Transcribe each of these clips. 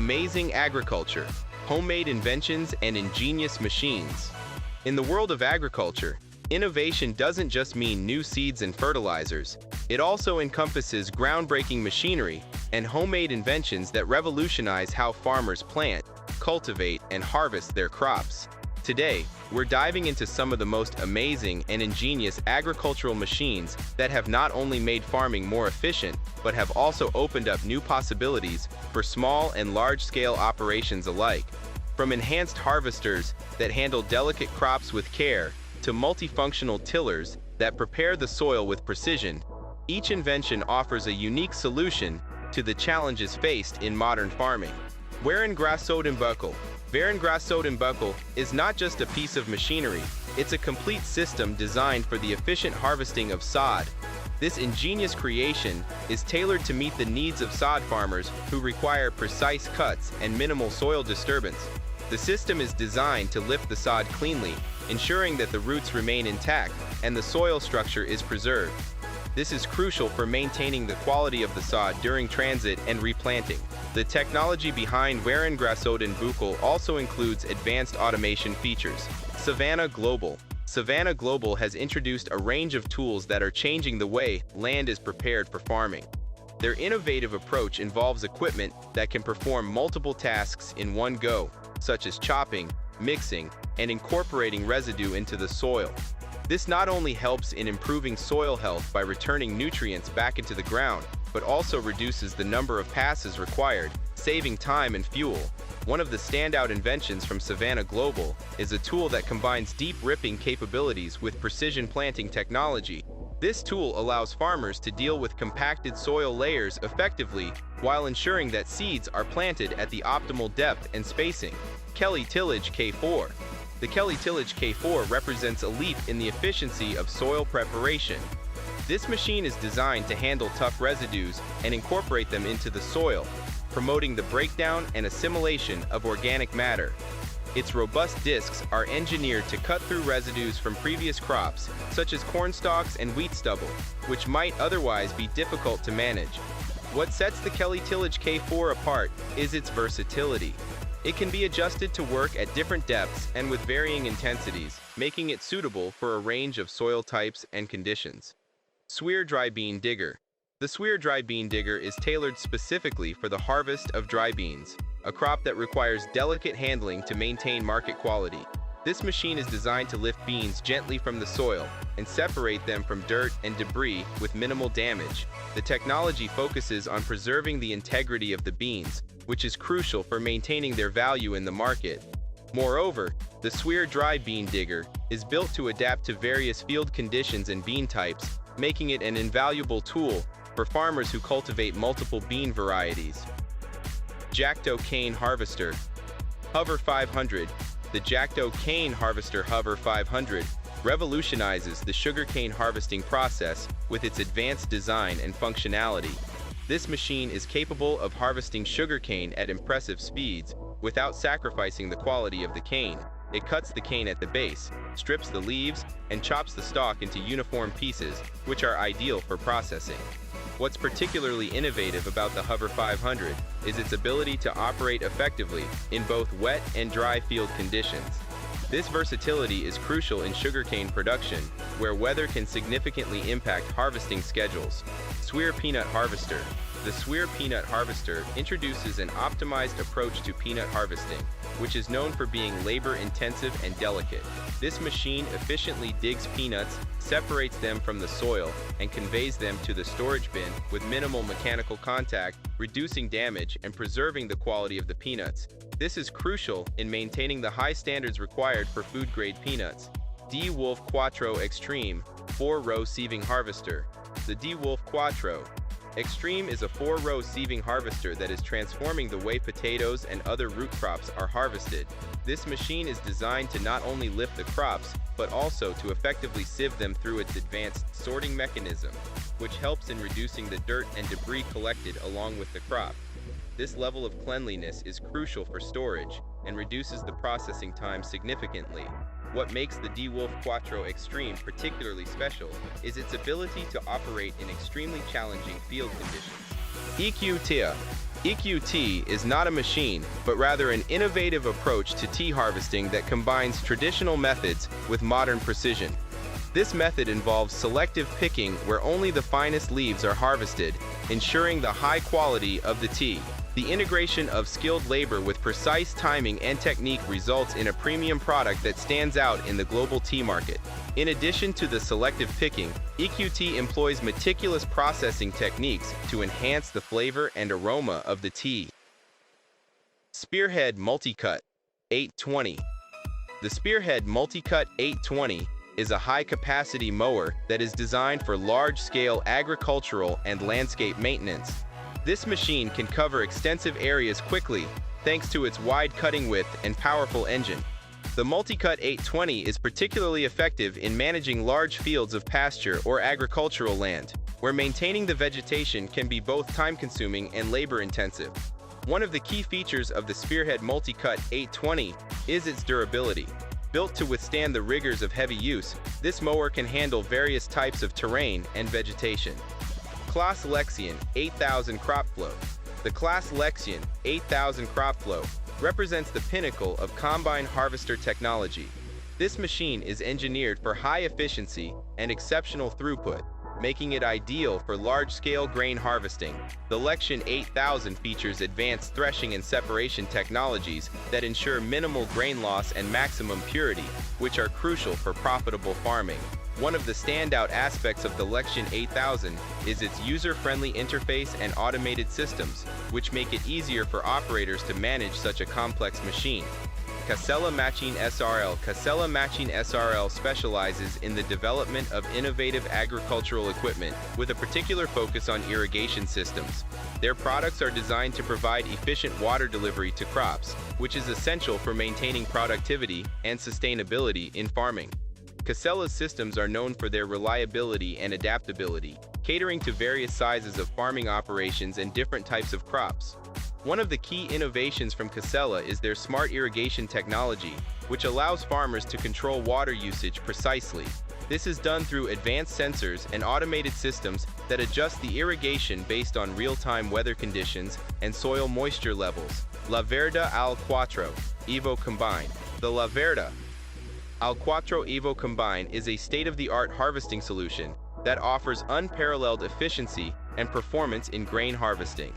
Amazing agriculture, homemade inventions and ingenious machines. In the world of agriculture, innovation doesn't just mean new seeds and fertilizers. It also encompasses groundbreaking machinery and homemade inventions that revolutionize how farmers plant, cultivate, and harvest their crops. Today, we're diving into some of the most amazing and ingenious agricultural machines that have not only made farming more efficient, but have also opened up new possibilities for small and large-scale operations alike. From enhanced harvesters that handle delicate crops with care, to multifunctional tillers that prepare the soil with precision, each invention offers a unique solution to the challenges faced in modern farming. Revolutionizing is not just a piece of machinery, it's a complete system designed for the efficient harvesting of sod. This ingenious creation is tailored to meet the needs of sod farmers who require precise cuts and minimal soil disturbance. The system is designed to lift the sod cleanly, ensuring that the roots remain intact and the soil structure is preserved. This is crucial for maintaining the quality of the sod during transit and replanting. The technology behind Revolutionizing also includes advanced automation features. Savannah Global has introduced a range of tools that are changing the way land is prepared for farming. Their innovative approach involves equipment that can perform multiple tasks in one go, such as chopping, mixing, and incorporating residue into the soil. This not only helps in improving soil health by returning nutrients back into the ground, but also reduces the number of passes required, saving time and fuel. One of the standout inventions from Savannah Global is a tool that combines deep ripping capabilities with precision planting technology. This tool allows farmers to deal with compacted soil layers effectively while ensuring that seeds are planted at the optimal depth and spacing. Kelly Tillage K4. The Kelly Tillage K4 represents a leap in the efficiency of soil preparation. This machine is designed to handle tough residues and incorporate them into the soil, promoting the breakdown and assimilation of organic matter. Its robust discs are engineered to cut through residues from previous crops, such as corn stalks and wheat stubble, which might otherwise be difficult to manage. What sets the Kelly Tillage K4 apart is its versatility. It can be adjusted to work at different depths and with varying intensities, making it suitable for a range of soil types and conditions. Sweer Dry Bean Digger. The Sweer Dry Bean Digger is tailored specifically for the harvest of dry beans, a crop that requires delicate handling to maintain market quality. This machine is designed to lift beans gently from the soil and separate them from dirt and debris with minimal damage. The technology focuses on preserving the integrity of the beans, which is crucial for maintaining their value in the market. Moreover, the Sweer Dry Bean Digger is built to adapt to various field conditions and bean types, making it an invaluable tool for farmers who cultivate multiple bean varieties. Jackdoe Cane Harvester Hover 500. The Jackdoe Cane Harvester Hover 500 revolutionizes the sugarcane harvesting process with its advanced design and functionality. This machine is capable of harvesting sugarcane at impressive speeds without sacrificing the quality of the cane. It cuts the cane at the base, strips the leaves, and chops the stalk into uniform pieces, which are ideal for processing. What's particularly innovative about the Hover 500 is its ability to operate effectively in both wet and dry field conditions. This versatility is crucial in sugarcane production, where weather can significantly impact harvesting schedules. Sweer Peanut Harvester. The Sweer Peanut Harvester introduces an optimized approach to peanut harvesting, which is known for being labor-intensive and delicate. This machine efficiently digs peanuts, separates them from the soil, and conveys them to the storage bin with minimal mechanical contact, reducing damage and preserving the quality of the peanuts. This is crucial in maintaining the high standards required for food-grade peanuts. DeWolf Quattro Extreme 4-row sieving harvester. The DeWolf Quattro Extreme is a 4-row sieving harvester that is transforming the way potatoes and other root crops are harvested. This machine is designed to not only lift the crops, but also to effectively sieve them through its advanced sorting mechanism, which helps in reducing the dirt and debris collected along with the crop. This level of cleanliness is crucial for storage and reduces the processing time significantly. What makes the DeWolf Quattro Extreme particularly special is its ability to operate in extremely challenging field conditions. EQ TIA. EQT is not a machine, but rather an innovative approach to tea harvesting that combines traditional methods with modern precision. This method involves selective picking where only the finest leaves are harvested, ensuring the high quality of the tea. The integration of skilled labor with precise timing and technique results in a premium product that stands out in the global tea market. In addition to the selective picking, EQT employs meticulous processing techniques to enhance the flavor and aroma of the tea. Spearhead Multicut 820. The Spearhead Multicut 820 is a high-capacity mower that is designed for large-scale agricultural and landscape maintenance. This machine can cover extensive areas quickly thanks to its wide cutting width and powerful engine. The Multicut 820 is particularly effective in managing large fields of pasture or agricultural land, where maintaining the vegetation can be both time-consuming and labor-intensive. One of the key features of the Spearhead Multicut 820 is its durability. Built to withstand the rigors of heavy use, this mower can handle various types of terrain and vegetation. Claas Lexion 8000 Crop Flow. The Claas Lexion 8000 Crop Flow represents the pinnacle of combine harvester technology. This machine is engineered for high efficiency and exceptional throughput, making it ideal for large-scale grain harvesting. The Lexion 8000 features advanced threshing and separation technologies that ensure minimal grain loss and maximum purity, which are crucial for profitable farming. One of the standout aspects of the Lexion 8000 is its user-friendly interface and automated systems, which make it easier for operators to manage such a complex machine. Casella Machine SRL. Casella Machine SRL specializes in the development of innovative agricultural equipment with a particular focus on irrigation systems. Their products are designed to provide efficient water delivery to crops, which is essential for maintaining productivity and sustainability in farming. Casella's systems are known for their reliability and adaptability, catering to various sizes of farming operations and different types of crops. One of the key innovations from Casella is their smart irrigation technology, which allows farmers to control water usage precisely. This is done through advanced sensors and automated systems that adjust the irrigation based on real-time weather conditions and soil moisture levels. La Verda Al Quattro Evo Combine. The La Verda Al Quattro Evo Combine is a state-of-the-art harvesting solution that offers unparalleled efficiency and performance in grain harvesting.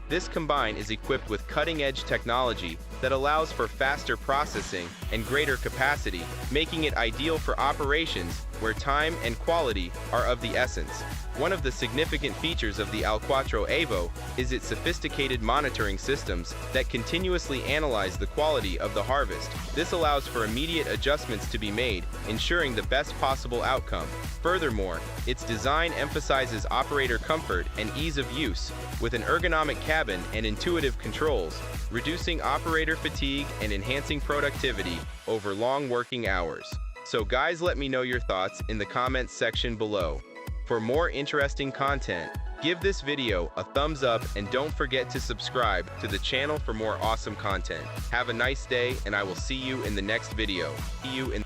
This combine is equipped with cutting-edge technology that allows for faster processing and greater capacity, making it ideal for operations where time and quality are of the essence. One of the significant features of the Al Quattro Evo is its sophisticated monitoring systems that continuously analyze the quality of the harvest. This allows for immediate adjustments to be made, ensuring the best possible outcome. Furthermore, its design emphasizes operator comfort and ease of use, with an ergonomic cabin and intuitive controls, reducing operator fatigue and enhancing productivity over long working hours. So guys, let me know your thoughts in the comments section below. For more interesting content, give this video a thumbs up and don't forget to subscribe to the channel for more awesome content. Have a nice day, and I will see you in the next video. See you in